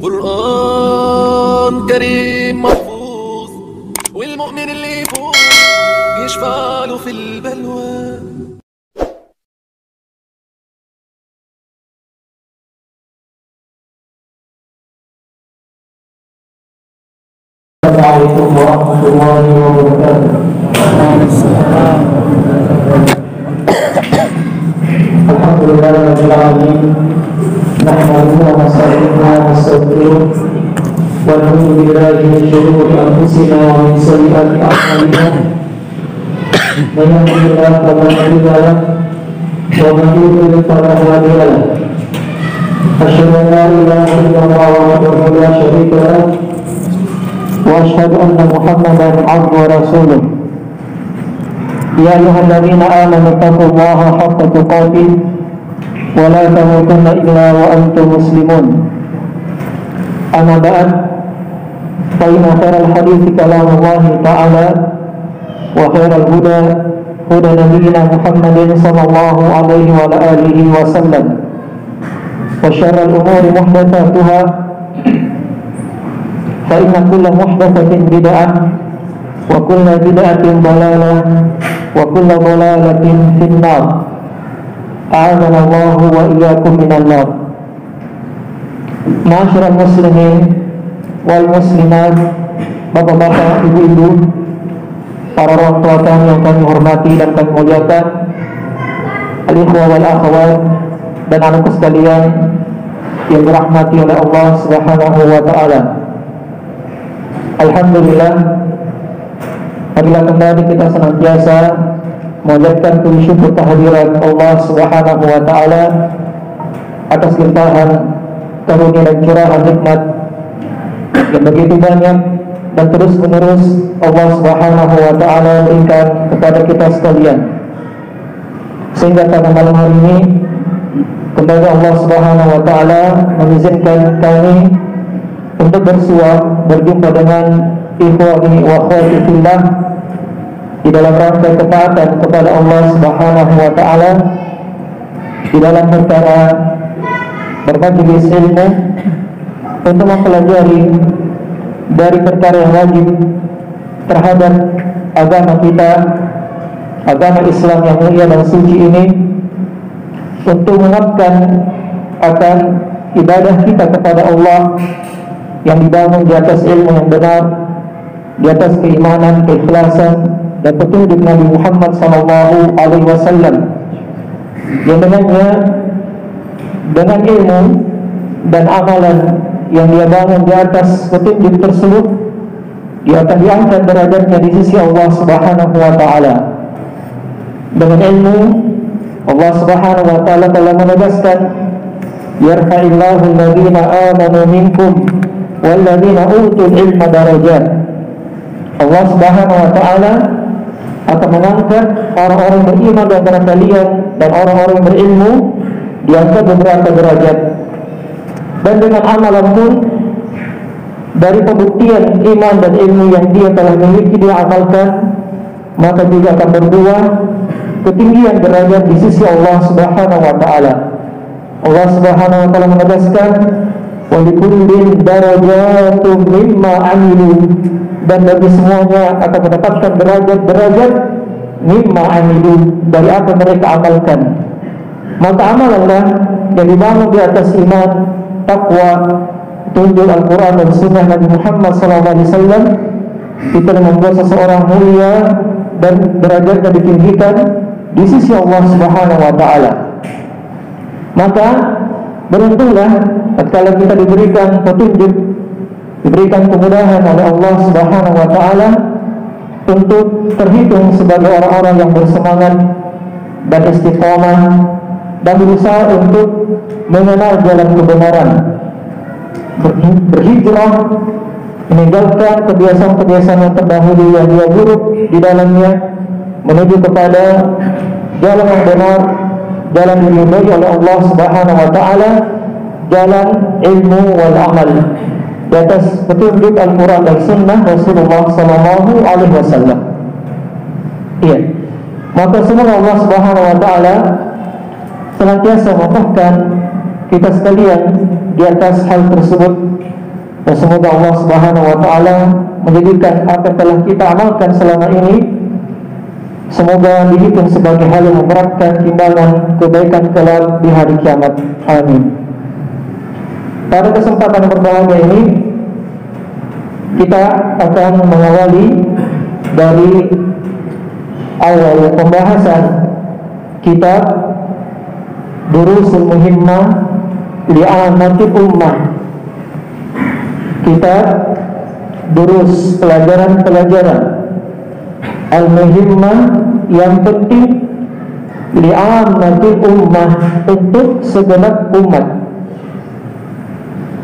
قرآن كريم محفوظ، والمؤمن اللي يفوز يشفع له في البلوى. السلام عليكم ورحمة الله وبركاته. الحمد لله رب العالمين، نحمده ونستعينه ونستغفره ونعوذ بالله من شرور أنفسنا ومن سيئات أعمالنا، من يهده الله فلا مضل له ومن يضلل فلا هادي له. أشهد أن لا إله إلا الله وحده لا شريك له وأشهد أن محمدا عبده ورسوله. يا أيها الذين آمنوا اتقوا الله حق تقاته ولا تموتن إلا وأنتم مسلمون. أما بعد، فإن خير الحديث كلام الله تعالى وخير الهدى هدى نبينا محمد صلى الله عليه وعلى آله وسلم، وشر الأمور محدثاتها فإن كل محدثة بدعة وكل بدعة ضلالة وكل ضلالة في النار. أعاذنا الله وإياكم من النار. Ma'asyiral muslimin wal muslimat, bapak-bapak, ibu-ibu, para orang tua kami yang kami hormati dan kami muliakan, al-ikhwah wal akhwat dan anakku sekalian yang dirahmati oleh Allah Subhanahu wa taala. Alhamdulillah, marilah kembali kita senantiasa mengucapkan puji syukur kehadirat Allah Subhanahu wa taala atas limpahan karunia dan curahan nikmat yang begitu banyak dan terus menerus Allah Subhanahu wa taala berikan kepada kita sekalian, sehingga pada malam hari ini kembali Allah Subhanahu wa taala mengizinkan kami untuk berjumpa dengan ikhwani wa akhwati fillah di dalam rangka ketaatan kepada Allah Subhanahu wa taala, di dalam perkara bermajelis ilmu untuk mempelajari dari perkara yang wajib terhadap agama kita, agama Islam yang mulia dan suci ini, untuk menguatkan akan ibadah kita kepada Allah yang dibangun di atas ilmu yang benar, di atas keimanan, keikhlasan dan petunjuk Nabi Muhammad SAW, yang dengannya dengan ilmu dan amalan yang dia bangun di atas petunjuk tersebut, dia akan diangkat derajatnya di sisi Allah Subhanahu wa taala. Dengan ilmu, Allah Subhanahu wa taala telah menegaskan, yarfa'illahu alladhina amanu minkum walladzina utul ilma darajat. Allah Subhanahu wa taala akan mengangkat orang-orang beriman di antara kalian dan orang-orang berilmu, diangkat beberapa derajat. Dan dengan amalan pun, dari pembuktian iman dan ilmu yang dia telah miliki dia amalkan, maka juga akan berbuah ketinggian derajat di sisi Allah Subhanahu wa taala. Allah Subhanahu wa taala menegaskan, wa likullin darajatun mimma amilu, dan bagi semuanya akan mendapatkan derajat-derajat mimma amilu, dari apa mereka amalkan. Maka amalanlah yang dibangun di atas iman, takwa, tunjuk Al-Quran dan Sunnah Nabi Muhammad SAW, itu membuat seseorang mulia dan derajatnya ditinggikan di sisi Allah Subhanahu wa taala. Maka beruntunglah tatkala kita diberikan petunjuk, diberikan kemudahan oleh Allah Subhanahu wa taala untuk terhitung sebagai orang-orang yang bersemangat dan istiqamah dan berusaha untuk mengenal jalan kebenaran, berhijrah, meninggalkan kebiasaan-kebiasaan yang terdahulu yang dia buruk di dalamnya, menuju kepada jalan yang benar, jalan yang diridhai oleh Allah Subhanahu wa taala, jalan ilmu wal amal di atas petunjuk Al-Quran dan Sunnah Rasulullah sallallahu alaihi wasallam. Iya. Maka semoga Allah Subhanahu wa taala senantiasa memudahkan kita sekalian di atas hal tersebut. Dan semoga Allah Subhanahu wa taala menjadikan apa yang telah kita amalkan selama ini semoga dihitung sebagai hal yang memberatkan timbangan kebaikan kelak di hari kiamat. Amin. Pada kesempatan berbahagia ini kita akan mengawali dari awal pembahasan kitab Durusul Muhimmah Li'amatil Ummah. Kitab durus, pelajaran-pelajaran Al-Muhimmah yang penting Li'amatil Ummah, untuk segenap umat.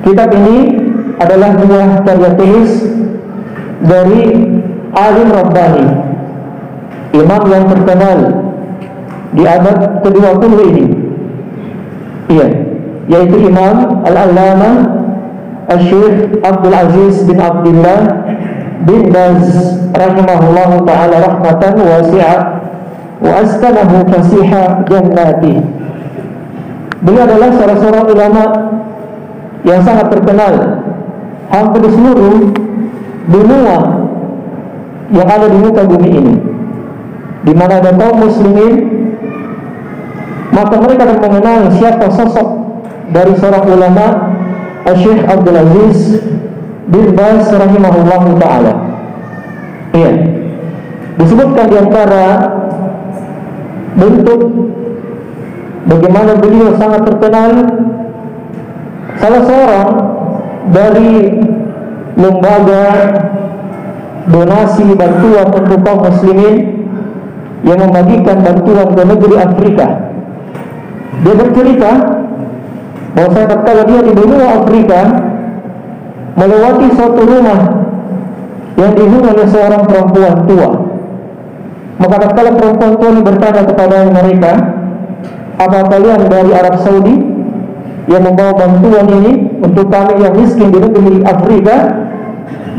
Kitab ini adalah buah karya tulis dari alim Rabbani, imam yang terkenal di abad ke-20 ini, yaitu Imam Al-Allamah Asy-Syaikh Abdul Aziz bin Abdullah bin Baz rahimahullahu ta'ala rahmatan wasi'ah wa askanahu fasiha jannati. Beliau adalah salah seorang ulama yang sangat terkenal hampir di seluruh benua yang ada di muka bumi ini. Di mana ada kaum muslimin, maka mereka akan mengenal siapa sosok dari seorang ulama Asy-Syaikh Abdul Aziz bin Baz rahimahullahu ta'ala. Disebutkan di antara bentuk bagaimana beliau sangat terkenal, salah seorang dari lembaga donasi bantuan untuk kaum muslimin yang membagikan bantuan ke negeri Afrika. Dia bercerita bahwa tatkala dia di benua Afrika melewati suatu rumah yang dihuni oleh seorang perempuan tua, maka tatkala perempuan tua ini bertanya kepada mereka, apa kalian dari Arab Saudi yang membawa bantuan ini untuk kami yang miskin di negeri Afrika?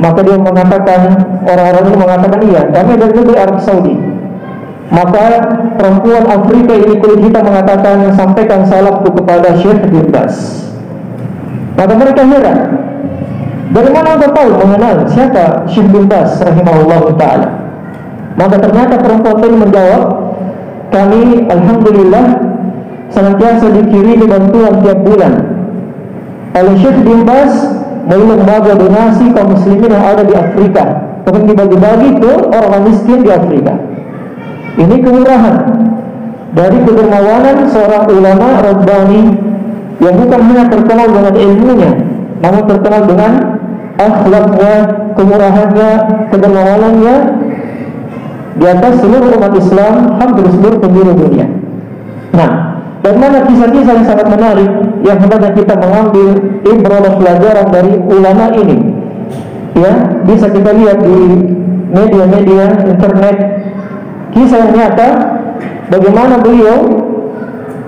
Maka dia mengatakan, orang-orang ini mengatakan, iya, kami dari negeri Arab Saudi. Maka perempuan Afrika ini kulit kita mengatakan, sampaikan salamku kepada Syekh bin Baz. Maka mereka heran, dari mana anda tahu mengenal siapa Syekh bin Baz rahimahullah ta'ala? Maka ternyata perempuan ini menjawab, kami alhamdulillah senantiasa dikirimi bantuan tiap bulan oleh Syekh bin Baz melalui lembaga donasi kaum muslimin yang ada di Afrika, kemudian dibagi-bagi ke orang miskin di Afrika. Ini kemurahan dari kedermawanan seorang ulama Rabbani yang bukan hanya terkenal dengan ilmunya, namun terkenal dengan akhlaknya, kemurahannya, kedermawanannya di atas seluruh umat Islam, hampir seluruh penjuru dunia. Nah, dan mana kisah-kisah yang sangat menarik yang hendaknya kita mengambil ibrah dan pelajaran dari ulama ini. Bisa kita lihat di media-media internet kisah yang nyata bagaimana beliau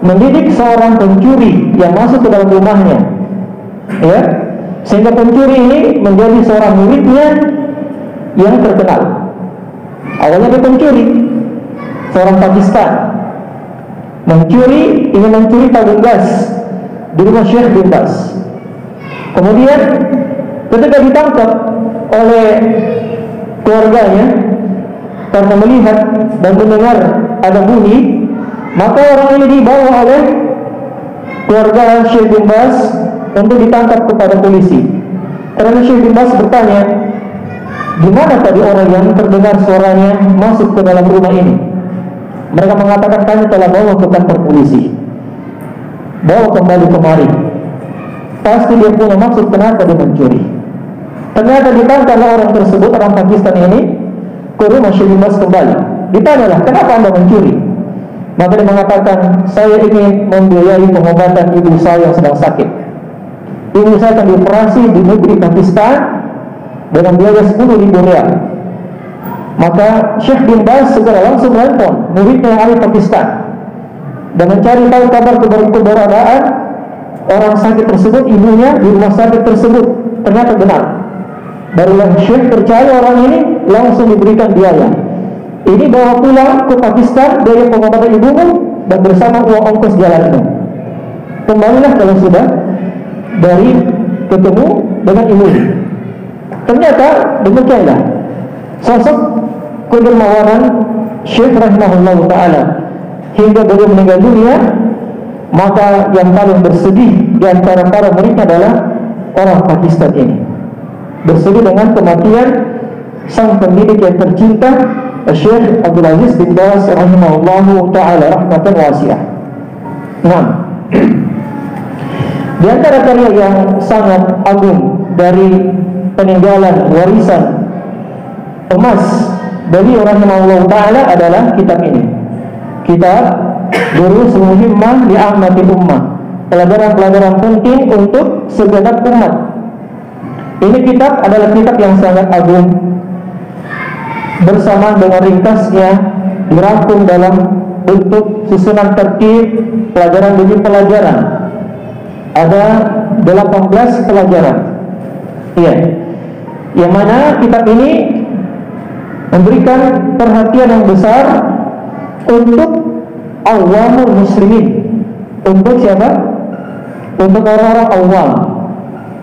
mendidik seorang pencuri yang masuk ke dalam rumahnya, sehingga pencuri ini menjadi seorang muridnya yang terkenal. Awalnya dia pencuri, seorang Pakistan, ingin mencuri tabung gas di rumah Syekh bin Baz. Kemudian ketika ditangkap oleh keluarganya karena melihat dan mendengar ada bunyi, maka orang ini dibawa oleh keluarga Syekh bin Baz untuk ditangkap kepada polisi. Karena Syekh bin Baz bertanya, di mana tadi orang yang terdengar suaranya masuk ke dalam rumah ini? Mereka mengatakan, kami telah bawa ke kantor polisi, bawa kembali kemari. Pasti dia punya maksud kenapa dia mencuri. Ternyata ditangkap orang tersebut, orang Pakistan ini, ke rumah Syekh bin Baz kembali. Ditanyalah, kenapa anda mencuri? Maka dia mengatakan, saya ingin membiayai pengobatan ibu saya yang sedang sakit. Ibu saya akan dioperasi di negeri Pakistan dengan biaya 10.000 rial. Maka Syekh bin Baz segera langsung telepon muridnya yang ada di Pakistan dan mencari tahu kabar keberadaan orang sakit tersebut, ibunya di rumah sakit tersebut. Ternyata benar. Barulah Syekh percaya orang ini, langsung diberikan biaya. Ini bawa pulang ke Pakistan biaya pengobatan ibumu dan bersama uang ongkos jalanmu. Kembalilah kalau sudah dari ketemu dengan ibu. Ternyata demikianlah sosok kedermawanan Syekh rahimahullah ta'ala hingga beliau meninggal dunia. Maka yang paling bersedih di antara para murid adalah orang Pakistan ini, bersedih dengan kematian sang pendidik yang tercinta Syekh Abdul Aziz bin Baz rahimahullah ta'ala rahmatan wasi'ah. Nah, di antara karya yang sangat agung dari peninggalan warisan emas beliau rahimahullah ta'ala adalah kitab ini, kitab Durusul Muhimmah li Ahmadil Ummah, pelajaran-pelajaran penting untuk segenap umat. Ini kitab adalah kitab yang sangat agung, bersama dengan ringkasnya dirangkum dalam bentuk susunan tertib pelajaran demi pelajaran. Ada 18 pelajaran. Iya. Yang mana kitab ini memberikan perhatian yang besar untuk awamul muslimin. Untuk siapa? Untuk orang-orang awam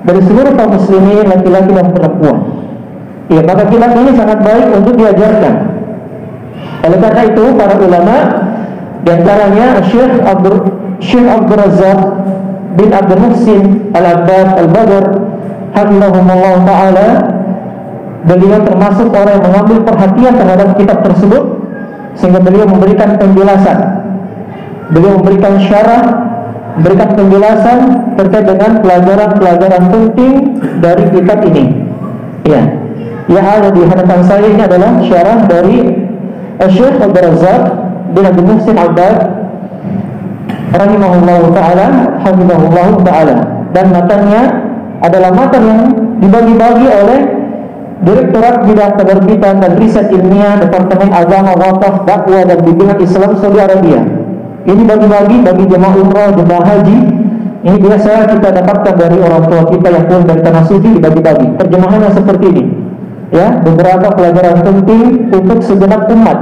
dari seluruh kaum muslimin, laki-laki dan perempuan. Ya, maka kitab ini sangat baik untuk diajarkan. Oleh karena itu para ulama, di antaranya Syekh Abdul Razak bin Abdul Muhsin Al-Abbad Al-Badr hafizahumullah ta'ala, beliau termasuk orang yang mengambil perhatian terhadap kitab tersebut, sehingga beliau memberikan penjelasan. Beliau memberikan syarah, memberikan penjelasan terkait dengan pelajaran-pelajaran penting dari kitab ini. Ya, yang ada di hadapan saya ini adalah syarah dari Syekh Abdul Razak bin Abdul Muhsin Al-Abbad rahimahullah ta'ala hafizahullah ta'ala, dan matanya adalah matan yang dibagi-bagi oleh Direktorat Bidang Penerbitan dan Riset Ilmiah Departemen Agama, Wakaf, Dakwah dan Bimbingan Islam Saudi Arabia. Ini bagi-bagi bagi jemaah umrah, jemaah haji. Ini biasa kita dapatkan dari orang tua kita yang pulang dari tanah suci, dibagi-bagi. Terjemahannya seperti ini. Ya, beberapa pelajaran penting untuk segenap umat.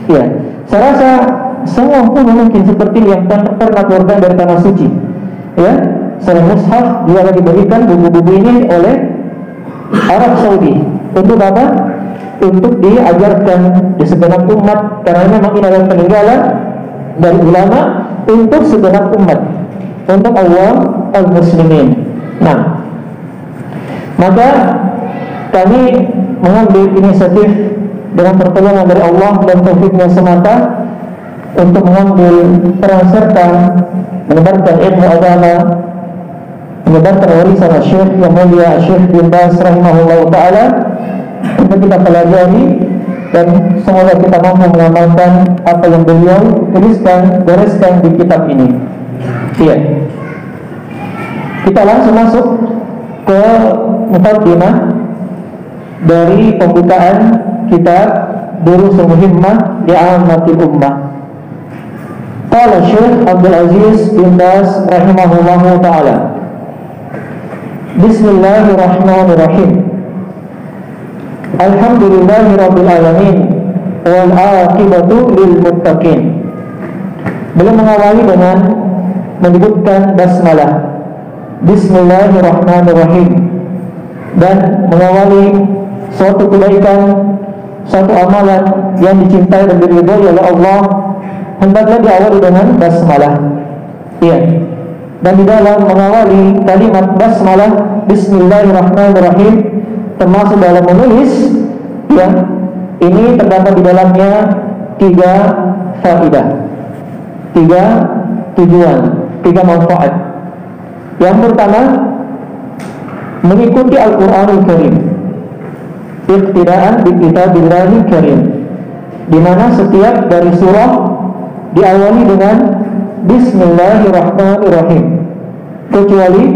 Ya, saya rasa semua pun mungkin seperti yang pernah keluar dari tanah suci. Ya, selain mushaf juga diberikan buku-buku ini oleh Arab Saudi. Untuk apa? Untuk diajarkan di segenap umat, karena memang ini adalah peninggalan dari ulama untuk segenap umat, untuk awam al-muslimin. Nah, maka kami mengambil inisiatif dengan pertolongan dari Allah dan taufiknya semata untuk mengambil peran serta menyebarkan ilmu agama, menyebarkan warisan Syekh yang mulia Syekh bin Baz rahimahullah ta'ala, untuk kita pelajari dan semoga kita mampu mengamalkan apa yang beliau tuliskan, bereskan di kitab ini. Iya. Kita langsung masuk ke muqaddimah dari pembukaan kitab Durusul Muhimmah li Ahmadil Ummah. Qala Syekh Abdul Aziz bin Baz rahimahullah ta'ala, Bismillahirrahmanirrahim. Alhamdulillahi Rabbil Alamin, wal aqibatu lil muttaqin. Beliau mengawali dengan menyebutkan basmalah, Bismillahirrahmanirrahim, dan mengawali suatu kebaikan, suatu amalan yang dicintai dan diridhai oleh Allah, hendaklah diawali dengan basmalah. Iya. Dan di dalam mengawali kalimat basmalah, Bismillahirrahmanirrahim, termasuk dalam menulis, ya, ini terdapat di dalamnya 3 faedah, 3 tujuan, 3 manfaat. Yang pertama, mengikuti Al-Qur'anul Karim, iqtidaan bi Kitabillahil Karim, di mana setiap dari surah diawali dengan Bismillahirrahmanirrahim, kecuali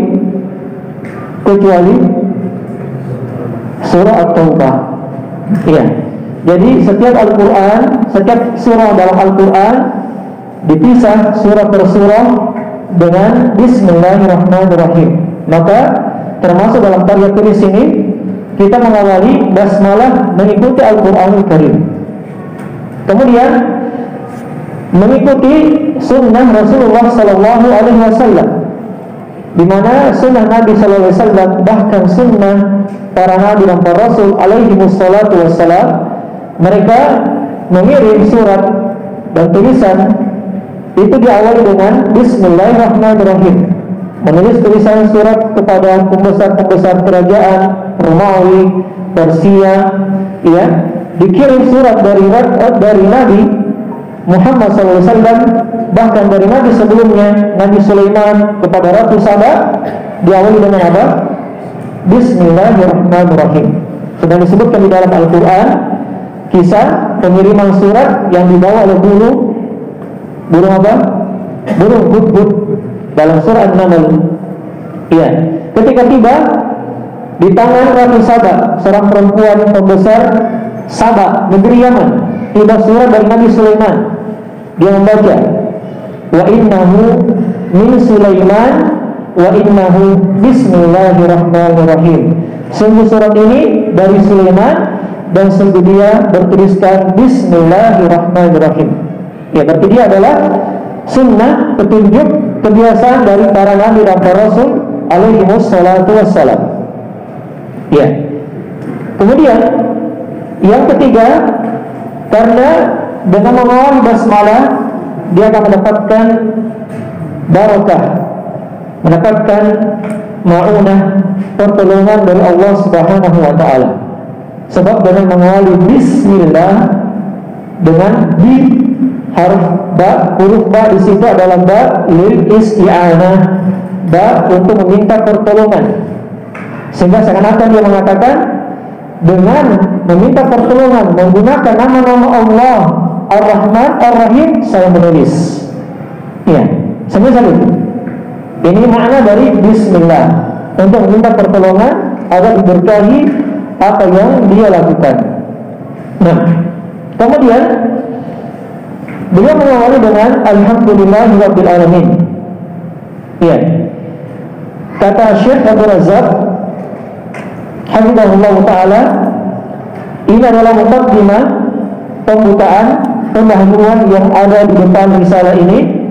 surah At-Taubah. Iya. Jadi setiap Al-Quran, setiap surah dalam Al-Quran dipisah surah per surah dengan Bismillahirrahmanirrahim. Maka termasuk dalam karya tulis ini kita mengawali basmalah mengikuti Al-Quranul Karim. Kemudian mengikuti sunnah Rasulullah Sallallahu Alaihi Wasallam, di mana sunnah Nabi sallallahu alaihi wasallam, bahkan sunnah para nabi dan para rasul alaihi wassalatu wassalam, mereka mengirim surat dan tulisan itu diawali dengan Bismillahirrahmanirrahim. Menulis tulisan surat kepada pembesar-pembesar kerajaan Romawi, Persia, ya, dikirim surat dari Nabi Muhammad SAW, bahkan dari Nabi sebelumnya, Nabi Sulaiman kepada Ratu Saba, diawali dengan apa? Bismillahirrahmanirrahim. Sudah disebutkan di dalam Al-Quran kisah pengiriman surat yang dibawa oleh burung apa? Burung hudhud dalam surah An-Naml. Ya, ketika tiba di tangan Ratu Saba, seorang perempuan pembesar Saba, negeri Yaman, tiba surat dari Nabi Sulaiman. Dia membaca, wa innahu min Sulaiman wa innahu bismillahirrahmanirrahim. Sungguh surat ini dari Sulaiman dan sungguh dia bertuliskan bismillahirrahmanirrahim. Ya, berarti dia adalah sunnah, petunjuk, kebiasaan dari para nabi dan para rasul alaihi wassalatu wassalam. Ya. Kemudian yang ketiga, karena dengan mengawali basmalah dia akan mendapatkan barakah, mendapatkan ma'unah, pertolongan dari Allah Subhanahu wa taala. Sebab dengan mengawali bismillah dengan bi, haruf ba, huruf ba di situ adalah ba lil isti'anah, ba untuk meminta pertolongan. Sehingga seakan-akan dia mengatakan dengan meminta pertolongan menggunakan nama-nama Allah Ar-Rahman Ar-Rahim, saya menulis. Ya, sama-sama. Ini makna dari bismillah, untuk meminta pertolongan agar diberkahi apa yang dia lakukan. Nah, kemudian beliau mengawali dengan alhamdulillahirabbil alamin. Ya. Kata Syekh Abdul Razak hafizahullah taala, ini adalah muqaddimah, pembukaan, pendahuluan yang ada di depan risalah ini,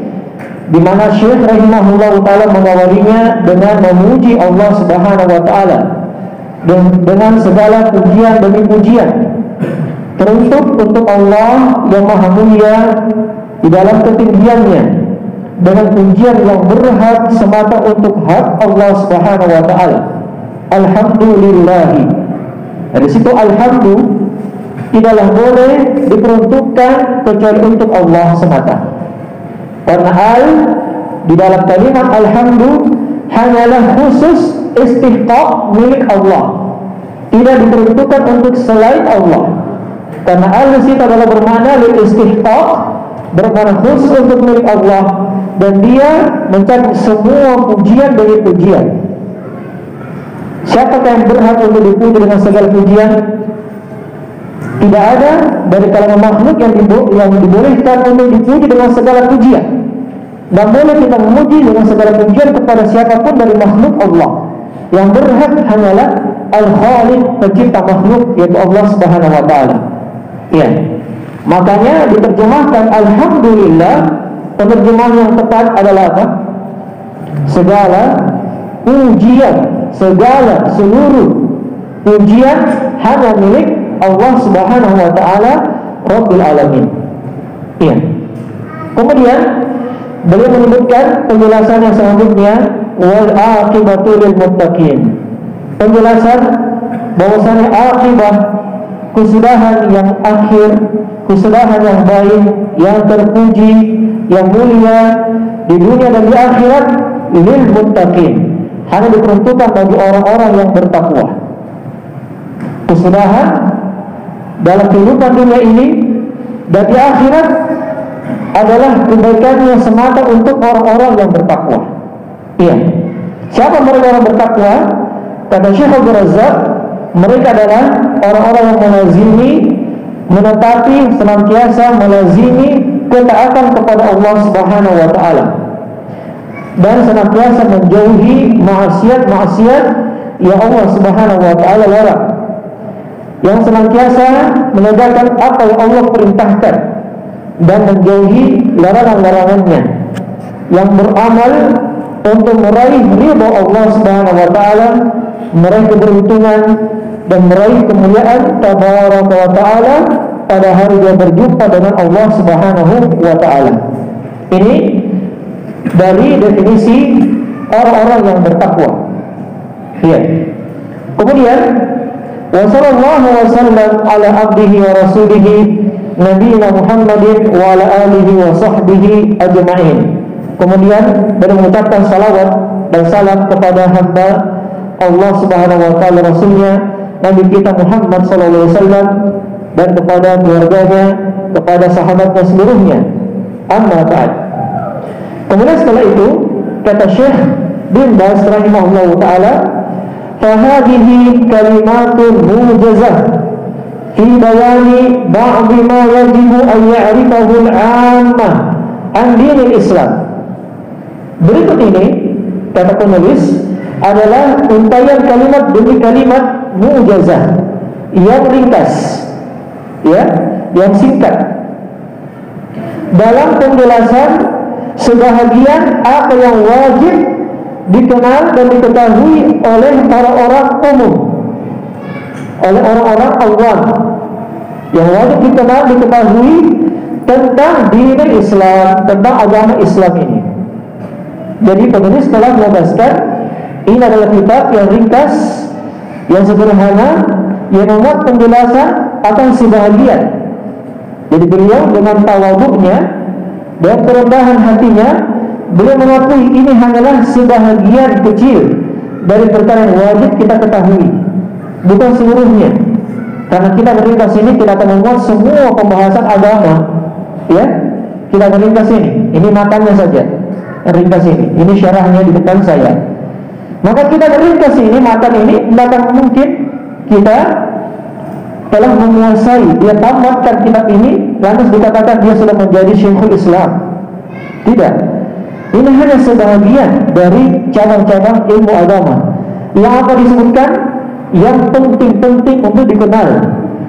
di mana Syekh rahimahullah taala mengawalinya dengan memuji Allah Subhanahu wa taala dengan segala pujian demi pujian teruntuk untuk Allah yang maha mulia di dalam ketinggiannya, dengan pujian yang berhak semata untuk hak Allah Subhanahu wa taala. Alhamdulillahi. Dari situ alhamdu tidaklah boleh diperuntukkan kecuali untuk Allah semata. Karena al di dalam kalimat alhamdu hanyalah khusus istihqaq milik Allah, tidak diperuntukkan untuk selain Allah. Karena al di situ adalah bermakna lil istihqaq, bermakna khusus untuk milik Allah, dan dia mencari semua pujian dari pujian. Siapakah yang berhak untuk dipuji dengan segala pujian? Tidak ada dari kalangan makhluk yang dibolehkan untuk dipuji dengan segala pujian. Dan boleh kita memuji dengan segala pujian kepada siapapun dari makhluk Allah. Yang berhak hanyalah Al-Khaliq, pencipta makhluk, yaitu Allah Subhanahu wa taala. Ya. Makanya diterjemahkan alhamdulillah, penerjemahan yang tepat adalah apa? Segala pujian, segala seluruh pujian hanya milik Allah Subhanahu wa taala Rabbil alamin. Iya. Kemudian beliau menyebutkan penjelasan yang selanjutnya, wal aqibatu lil muttaqin. Penjelasan bahwasanya akibah, kesudahan yang akhir, kesudahan yang baik, yang terpuji, yang mulia di dunia dan di akhirat, lil muttaqin, hanya diperuntukkan bagi orang-orang yang bertakwa. Kesudahan dalam kehidupan dunia ini dan di akhirat adalah kebaikannya semata untuk orang-orang yang bertakwa. Iya. Siapa mereka yang bertakwa? Kata Syekh Abdul Razak, mereka adalah orang-orang yang melazimi, menetapi, senantiasa melazimi ketaatan kepada Allah Subhanahu wa taala, dan senantiasa menjauhi maksiat-maksiat yang Allah Subhanahu wa taala larang, yang senantiasa menegakkan apa yang Allah perintahkan dan menjauhi larangan-larangannya, yang beramal untuk meraih ridha Allah Subhanahu wa taala, meraih keberuntungan dan meraih kemuliaan tabaraka wa taala pada hari dia berjumpa dengan Allah Subhanahu wa taala. Ini dari definisi orang-orang yang bertakwa. Ya. Kemudian wa sallallahu wasallam ala abdihi wa rasulihi nabiyina Muhammadin wa ala alihi wa sahbihi ajma'in. Kemudian beliau mengucapkan salawat dan salam kepada hamba Allah Subhanahu wa taala, rasulnya Nabi kita Muhammad sallallahu alaihi wasallam, dan kepada keluarganya, kepada sahabatnya seluruhnya. Amma ba'd. Kemudian setelah itu kata Syekh bin Baz rahimahullah taala, "Fahadhihi kalimatun mujazah fi bayani ba'd ma yajibu an ya'rifahu al-'ammah an dinil Islam." Berikut ini kata penulis adalah untayan kalimat demi kalimat mujazah yang ringkas, ya, yang singkat dalam penjelasan sebahagian apa yang wajib dikenal dan diketahui oleh orang-orang umum, oleh orang-orang awam, yang wajib dikenal diketahui tentang dinul Islam, tentang agama Islam ini. Jadi penulis telah menjelaskan ini adalah kitab yang ringkas, yang sederhana, yang memuat penjelasan akan sebahagian. Jadi beliau dengan tawaduknya dan kerendahan hatinya, beliau mengakui ini hanyalah sebahagian kecil dari perkara yang wajib kita ketahui, bukan seluruhnya. Karena kita meringkas ini tidak akan memuat semua pembahasan agama, ya. Kita meringkas ini makannya saja. Ringkas ini syarahnya di depan saya. Maka kita meringkas ini, makan ini, tidak akan mungkin kita telah menguasai, dia tamatkan kitab ini, lantas dikatakan dia sudah menjadi Syekhul Islam. Tidak. Ini hanya sebahagian dari cabang-cabang ilmu agama. Yang apa disebutkan? Yang penting-penting untuk dikenal,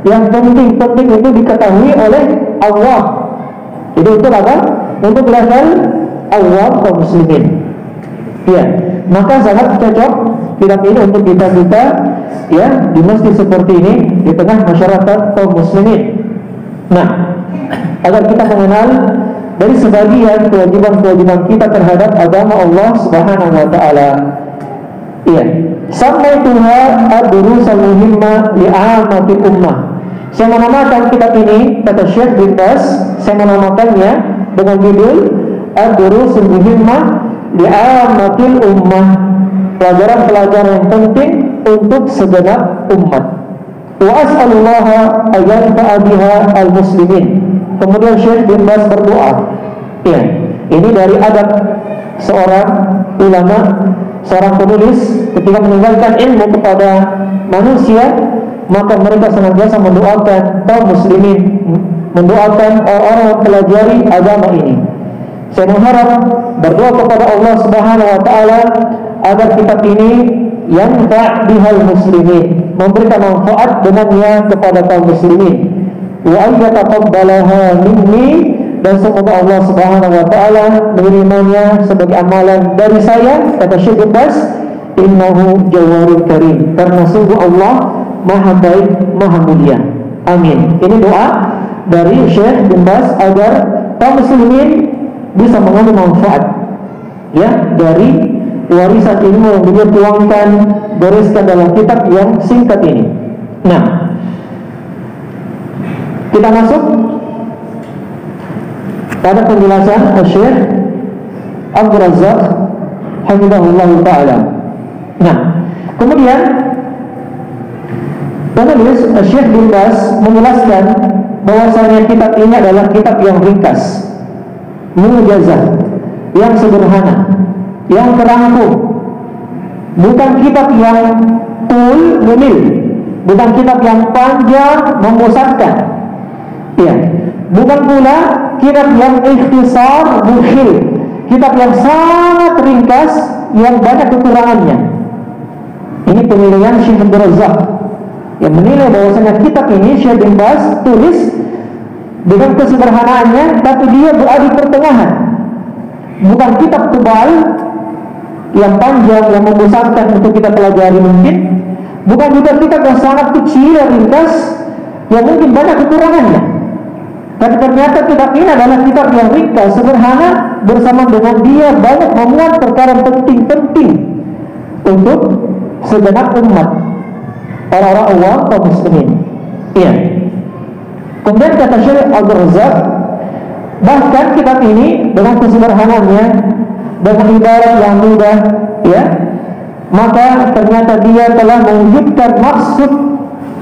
yang penting-penting untuk diketahui oleh Allah. Jadi untuk apa? Untuk level awam kaum muslimin. Ya, maka sangat cocok kitab ini untuk kita ya di masjid seperti ini di tengah masyarakat kaum muslimin. Nah, agar kita mengenal dari sebagian kewajiban-kewajiban kita terhadap agama Allah Subhanahu wa taala. Iya, sampai Tuhan ad-durus al-muhimmah li'amatil ummah. Saya menamakan kitab ini, kata Syekh bin Baz, saya menamakannya dengan judul ad-durus al-muhimmah li'amatil ummah, pelajaran-pelajaran yang penting untuk segenap umat. Wa as'alullaha ayyanfa'a biha al-muslimin. Kemudian Syekh bin Baz berdoa. Ya, ini dari adab seorang ulama, seorang penulis ketika meninggalkan ilmu kepada manusia, maka mereka senantiasa mendoakan kaum muslimin, mendoakan orang-orang yang mempelajari agama ini. Saya mengharap, berdoa kepada Allah Subhanahu wa taala agar kitab ini yang bihal muslimin, memberikan manfaat dengannya kepada kaum muslimin. Wa ayyataqabbalaha minni, dan semoga Allah Subhanahu wa taala menerimanya sebagai amalan dari saya, kata Syekh bin Baz, innahu jawarul karim, karena sungguh Allah maha baik, maha mulia. Amin. Ini doa dari Syekh bin Baz agar kaum muslimin bisa mengambil manfaat, ya, dari warisan ilmu yang beliau tuangkan, bereskan dalam kitab yang singkat ini. Nah, kita masuk pada penjelasan Syekh Abdul Razzaq hafizahullah taala. Nah, kemudian penulis Syekh bin Baz menjelaskan bahwasanya kitab ini adalah kitab yang ringkas, mujazah, yang sederhana, yang terangkum. Bukan kitab yang tul mumil, bukan kitab yang panjang membosankan. Ya, bukan pula kitab yang ikhtisar mukhil, kitab yang sangat ringkas yang banyak kekurangannya. Ini penilaian Syekh Abdul Razzaq yang menilai bahwasanya kitab ini Syekh bin Baz tulis dengan kesederhanaannya, tapi dia berada di pertengahan. Bukan kitab tebal, yang panjang, yang membosankan untuk kita pelajari mungkin, bukan juga kitab yang sangat kecil dan ringkas yang mungkin banyak kekurangannya. Tapi ternyata kitab ini adalah kitab yang ringkas, sederhana, bersama dengan dia banyak memuat perkara penting-penting untuk segenap umat, orang-orang awam kaum muslimin. Iya. Kemudian kata Syekh Abdul Razak, bahkan kitab ini dengan kesederhanaannya, dengan ibarat yang mudah, ya, maka ternyata dia telah mewujudkan maksud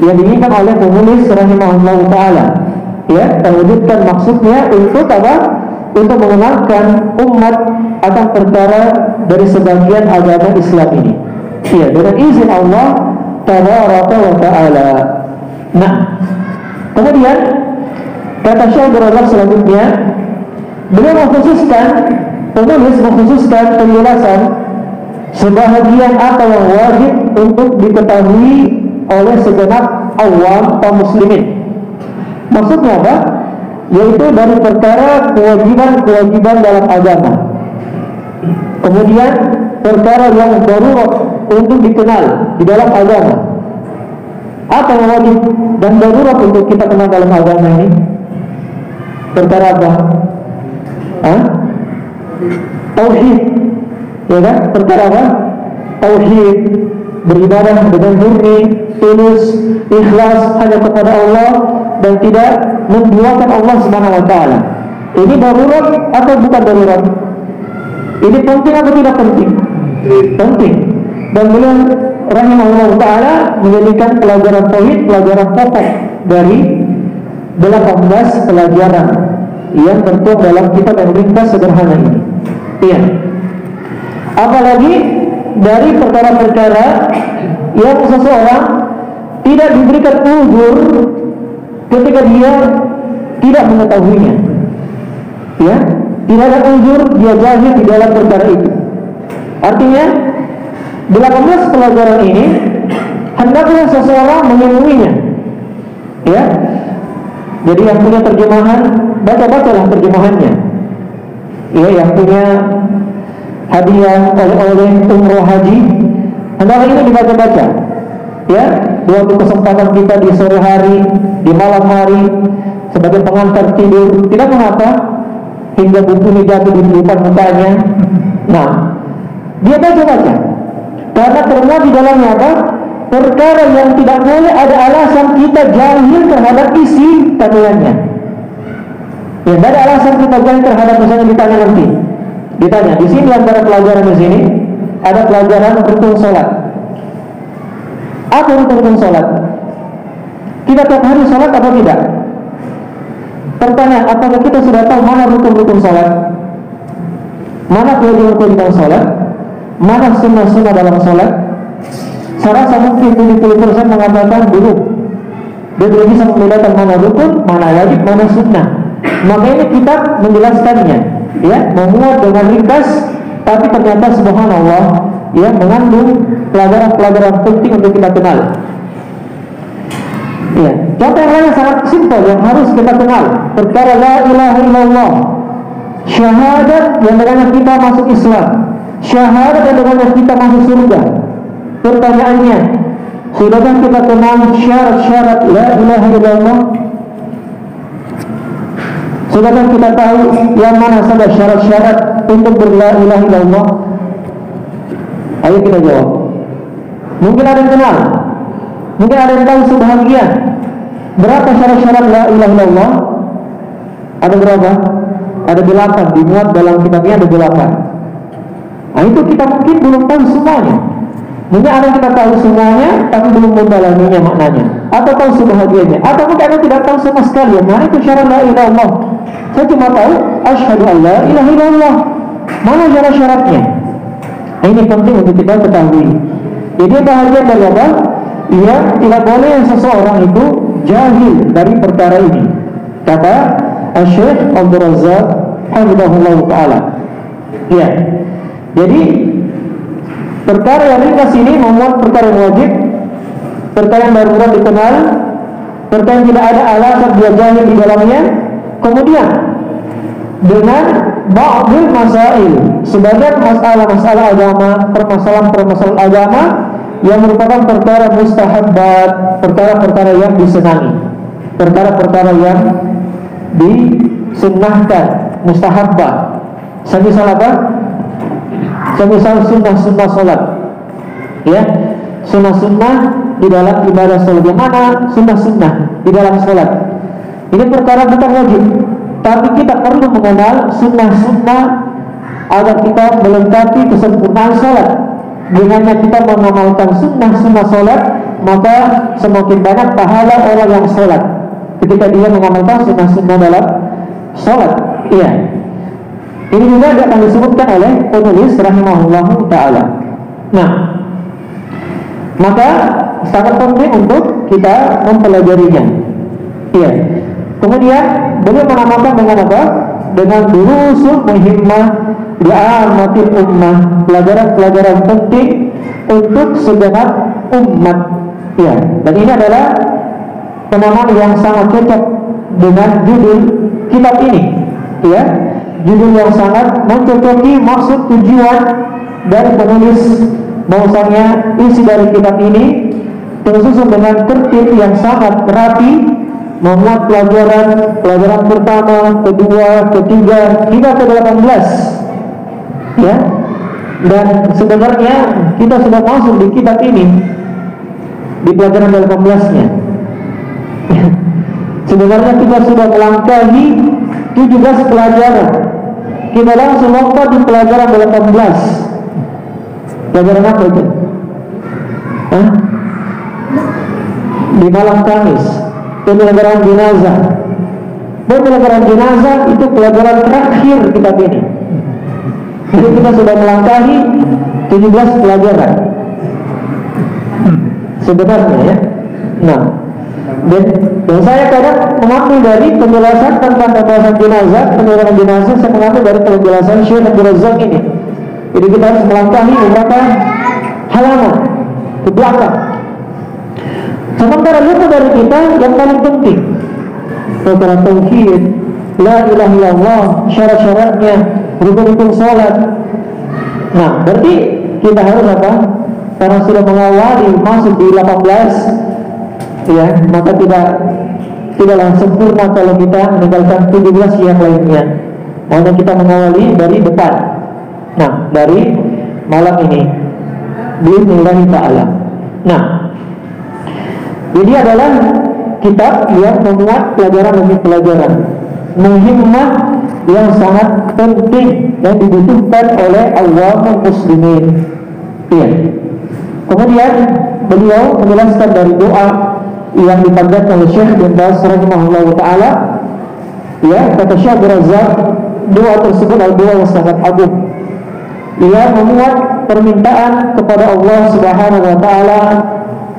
yang diinginkan oleh penulis rahimahullah taala, ya, mewujudkan maksudnya untuk apa? Untuk mengenalkan umat akan perkara dari sebagian agama Islam ini, ya, dengan izin Allah tabaraka wa taala. Nah, kemudian kata Syekh Abdul Razak selanjutnya, beliau mengkhususkan, penulis mengkhususkan penjelasan sebahagian apa yang wajib untuk diketahui oleh segenap awam kaum muslimin. Maksudnya apa? Yaitu dari perkara kewajiban-kewajiban dalam agama. Kemudian perkara yang darurat untuk dikenal di dalam agama. Apa yang wajib dan darurat untuk kita kenal dalam agama ini? Perkara apa? Tauhid, ya kan? Perkara apa? Tauhid, beribadah dengan murni, tulus, ikhlas hanya kepada Allah dan tidak menduakan Allah Subhanahu wa taala. Ini darurat atau bukan darurat? Ini penting atau tidak penting? Penting. Dan beliau rahimahullah taala menjadikan pelajaran tauhid pelajaran pokok dari 18 pelajaran yang tertuang dalam kitab yang ringkas sederhana ini. Iya. Apalagi dari perkara-perkara yang seseorang tidak diberikan uzur ketika dia tidak mengetahuinya. Ya, tidak ada uzur dia jahil di dalam perkara itu. Artinya 18 pelajaran ini hendaknya seseorang mengilmuinya. Ya. Jadi yang punya terjemahan, baca-bacalah terjemahannya. Ya, yang punya hadiah oleh umroh haji, hendaknya ini dibaca-baca. Ya, di waktu kesempatan kita di sore hari, di malam hari, sebagai pengantar tidur, tidak mengapa, hingga buku ini jatuh di depan mukanya. Nah, dia baca-baca, karena termuat di dalamnya apa? Perkara yang tidak boleh ada alasan kita jahil terhadap isi kandungannya. Ya, tidak ada alasan kita jahil terhadap, misalnya ditanya nanti, ditanya di sini antara pelajaran di sini ada pelajaran rukun sholat. Apa rukun sholat? Kita tiap hari sholat atau tidak? Pertanyaan, apakah kita sudah tahu mana rukun-rukun sholat? Mana kewajiban sholat? Mana sunnah-sunnah dalam sholat? Saya rasa mungkin 70% mengatakan belum. Dia belum bisa membedakan mana rukun, mana wajib, mana sunnah. Maka ini kitab menjelaskannya, ya, memuat dengan ringkas, tapi ternyata subhanallah, ya, mengandung pelajaran-pelajaran penting untuk kita kenal. Ya, contoh yang lain sangat simpel yang harus kita kenal, perkara la ilaha illallah, syahadat yang dengannya kita masuk Islam, syahadat yang dengannya kita masuk surga. Pertanyaannya, sudahkah kita kenal syarat-syarat la ilaha illallah? Sudahkah kita tahu yang mana saja syarat-syarat untuk berla ilaha illallah? Ayo kita jawab. Mungkin ada yang kenal, mungkin ada yang tahu sebahagian. Berapa syarat-syarat la ilaha illallah? Ada berapa? Ada 8, dimuat dalam kitabnya ada 8. Nah, itu kita mungkin belum tahu semuanya. Mungkin ada yang kita tahu semuanya, tapi belum mendalaminya maknanya, atau tahu sebahagiannya, atau mungkin ada tidak tahu sama sekali. Mana itu syarat la ilaha illallah? Saya cuma tahu asyhadu an la ilaha illallah. Mana syarat-syaratnya? Nah, ini penting untuk kita ketahui. Jadi bahagian dari apa? Ya, tidak boleh seseorang itu jahil dari perkara ini. Kata Syekh Abdul Razak hafizahullah taala. Ya. Jadi perkara yang ringkas ini memuat perkara yang wajib, perkara yang darurat dikenal, perkara yang tidak ada alasan dia jahil di dalamnya. Kemudian dengan ba'dil masail, sebagian masalah-masalah agama, permasalahan-permasalahan agama yang merupakan perkara mustahabbat, perkara-perkara yang disenangi, perkara-perkara yang disunnahkan, mustahabbat. Semisal apa? Semisal sunnah-sunnah sholat, ya, sunnah-sunnah di dalam ibadah sholat. Yang mana sunnah-sunnah di dalam sholat? Ini perkara bukan wajib, tapi kita perlu mengenal sunnah-sunnah agar kita melengkapi kesempurnaan sholat. Dengannya kita mengamalkan sunnah-sunnah sholat, maka semakin banyak pahala orang yang sholat ketika dia mengamalkan sunnah-sunnah dalam sholat. Iya. Ini juga akan disebutkan oleh penulis rahimahullahu ta'ala. Nah, maka sangat penting untuk kita mempelajarinya. Iya. Kemudian beliau menamakan dengan apa? Dengan durusul muhimmah li'amatil ummah, pelajaran-pelajaran penting untuk segenap umat. Ya, dan ini adalah penamaan yang sangat cocok dengan judul kitab ini. Ya, judul yang sangat mencocoki maksud tujuan dari penulis, bahwasanya isi dari kitab ini tersusun dengan tertib yang sangat rapi, memuat pelajaran pertama, kedua, ketiga, hingga ke-18. Ya. Dan sebenarnya kita sudah masuk di kitab ini di pelajaran 18-nya. Sebenarnya kita sudah melangkahi 17 pelajaran. Kita langsung lompat di pelajaran 18. Pelajaran apa itu? Hah? Di malam Kamis, penyelenggaraan jenazah. Penyelenggaraan jenazah itu pelajaran terakhir kitab ini. Jadi kita sudah melangkahi 17 pelajaran sebenarnya, ya. Nah, dan saya kadang mengambil dari penjelasan tentang pembahasan jenazah, penyelenggaraan jenazah, saya mengambil dari penjelasan Syekh Abdul Razak ini. Jadi kita harus melangkahi beberapa halaman ke belakang. Sementara lupa dari kita yang paling penting, perkara tauhid, la ilaha illallah, syarat-syaratnya, rukun-rukun sholat. Nah, berarti kita harus apa? Karena sudah mengawali masuk di 18, ya, maka tidaklah sempurna kalau kita meninggalkan 17 yang lainnya. Makanya kita mengawali dari depan. Nah, dari malam ini bismillah ta'ala. Nah, ini adalah kitab yang memuat pelajaran demi pelajaran muhimmah yang sangat penting yang dibutuhkan oleh awam muslimin. Iya. Kemudian beliau menjelaskan dari doa yang dipanjatkan oleh Syekh bin Baz rahimahullah ta'ala. Ya, kata Syekh Razak, doa tersebut adalah doa yang sangat agung. Ia memuat permintaan kepada Allah Subhanahu wa ta'ala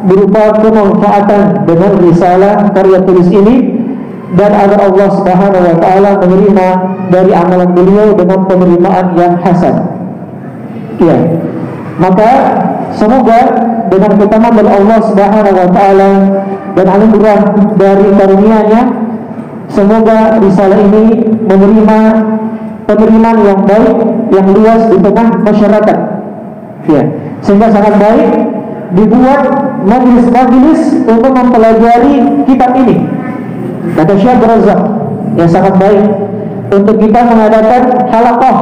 berupa kemanfaatan dengan risalah karya tulis ini, dan agar Allah Subhanahu wa ta'ala menerima dari amalan beliau dengan penerimaan yang hasan. Ya. Maka semoga dengan keutamaan dari Allah Subhanahu wa ta'ala dan anugerah dari karunia-Nya, semoga risalah ini menerima penerimaan yang baik, yang luas di tengah masyarakat. Ya, sehingga sangat baik dibuat majelis-majelis untuk mempelajari kitab ini. Kata Syekh Razak, yang sangat baik untuk kita mengadakan halaqah,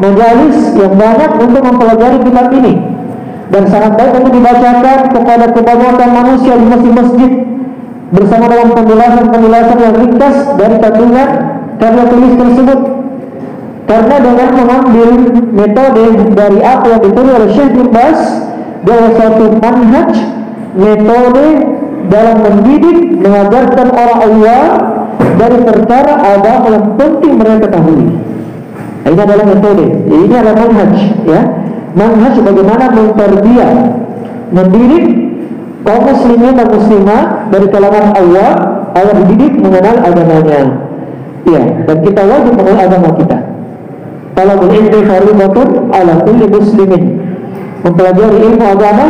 majelis yang banyak untuk mempelajari kitab ini, dan sangat baik untuk dibacakan kepada kebanyakan manusia di masjid-masjid bersama dengan penjelasan-penjelasan yang ringkas dari kandungan karya tulis tersebut. Karena dengan mengambil metode dari apa yang ditulis oleh Syekh bin Baz, dari satu manhaj, metode dalam mendidik, mengajarkan orang Allah dari perkara agama yang penting mereka ketahui. Ini adalah metode. Ini adalah manhaj, ya. Manhaj bagaimana mentarbiyah, mendidik kaum muslimin dan muslimah dari kalangan Allah agar dididik mengenal agamanya. Ya, dan kita wajib mengenal agama kita. Talabul ilmi fardhatun ala kulli muslimin. Mempelajari ilmu agama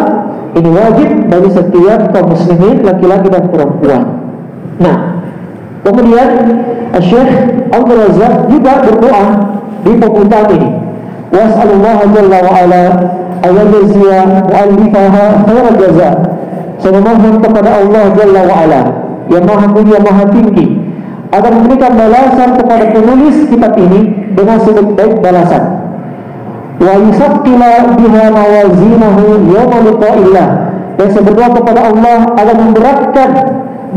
ini wajib bagi setiap kaum muslimin, laki-laki dan perempuan. Nah, kemudian Syekh Abdul Razak juga berdoa di pembukaan ini. Was'alullah jalla wa ala ayyajziya mu'allifaha khairal jaza. Saya memohon kepada Allah jalla wa ala yang maha mulia maha tinggi agar memberikan balasan kepada penulis kitab ini dengan sebaik-baik balasan. Wa yusaqqila biha mawazinahu yawma liqa'illah. Dan saya berdoa kepada Allah agar memberatkan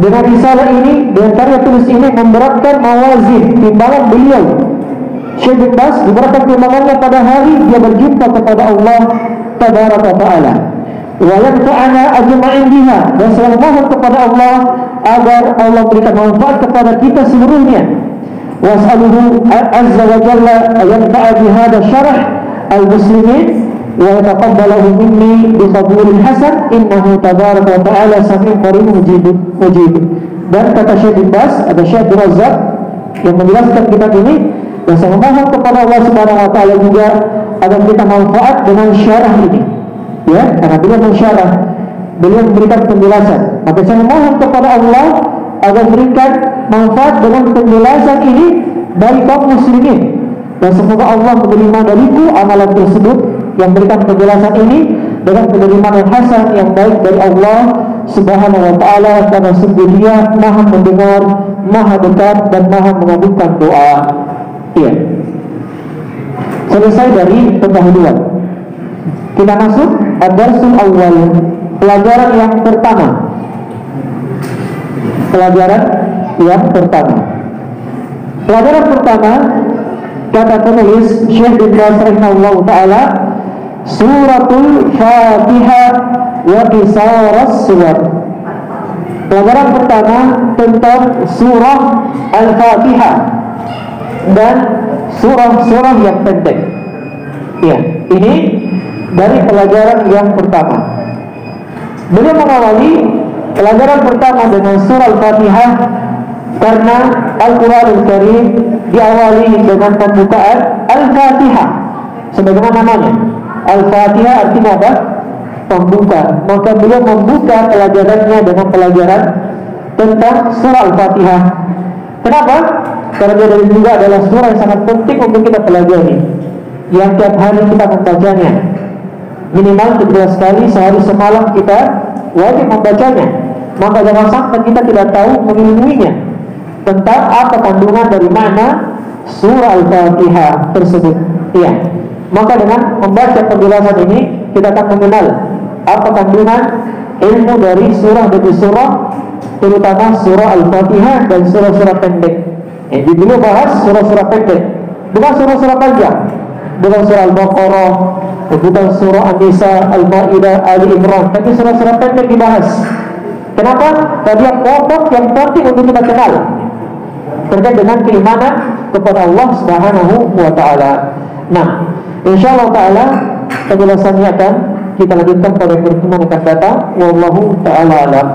dengan risalah ini, dengan karya tulis ini, memberatkan mawazin, timbangan beliau Syekh bin Baz, memberatkan timbangannya pada hari dia berjumpa kepada Allah tabaraka ta'ala. Wa yanfa'ana ajma'in biha. Dan saya mohon kepada Allah agar Allah berikan manfaat kepada kita seluruhnya. Was'aluhu azza wa jalla yanfa'a bihada syarah al-muslimin wa yataqabbalahu minni bi qabulin hasan innahu tabaraka wa ta'ala sami'un qarib mujib. Dan kata Syekh bin Baz, ada Syekh Razak yang menjelaskan kitab ini, dan saya memohon kepada Allah Subhanahu wa taala juga agar kita manfaat dengan syarah ini. Ya, karena beliau mensyarah, beliau memberikan penjelasan. Maka saya memohon kepada Allah agar memberikan manfaat dengan penjelasan ini bagi kaum muslimin. Dan semoga Allah menerima dariku amalan tersebut yang memberikan penjelasan ini dengan penerimaan yang hasan yang baik dari Allah Subhanahu wa taala, karena sungguh Dia Maha mendengar, Maha dekat dan Maha mengabulkan doa. Iya. Selesai dari pendahuluan. Kita masuk ad-darsul awal, pelajaran yang pertama. Pelajaran yang pertama. Pelajaran pertama, kata penulis Syekh bin Baz rahimahullah taala, suratul Fatihah wa qisaras suwar. Pelajaran pertama tentang surah Al-Fatihah dan surah-surah yang pendek. Ya, ini dari pelajaran yang pertama. Beliau mengawali pelajaran pertama dengan surah Al-Fatihah karena Al-Quranul Karim diawali dengan pembukaan Al-Fatihah sebagaimana namanya. Al-Fatihah artinya apa? Pembuka. Maka beliau membuka pelajarannya dengan pelajaran tentang surah Al-Fatihah. Kenapa? Karena dia juga adalah surah yang sangat penting untuk kita pelajari, yang tiap hari kita membacanya. Minimal 13 kali sehari semalam kita wajib membacanya. Maka jangan sampai kita tidak tahu mengilmuinya tentang apa kandungan dari makna surah Al-Fatihah tersebut. Iya. Maka dengan membaca penjelasan ini kita akan mengenal apa kandungan ilmu dari surah demi surah, terutama surah Al-Fatihah dan surah-surah pendek. Jadi dulu bahas surah-surah pendek, bukan surah-surah panjang, bukan surah Al-Baqarah, bukan surah An-Nisa, Al-Maidah, Ali Imran, tapi surah-surah pendek dibahas. Kenapa? Tadi yang pokok yang penting untuk kita kenal terkait dengan keimanan kepada Allah Subhanahu wa taala. Nah, insyaallah taala penjelasannya akan kita lanjutkan pada pertemuan yang akan datang. Wallahu taala alam.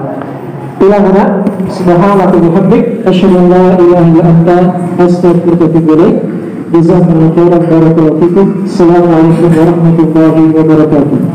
Ila huna subhanaka wa bihamdik asyhadu an la ilaha illa anta astaghfiruka wa atubu ilaik. Jazakumullahu khairan barakallahu fikum. Assalamualaikum warahmatullahi wabarakatuh.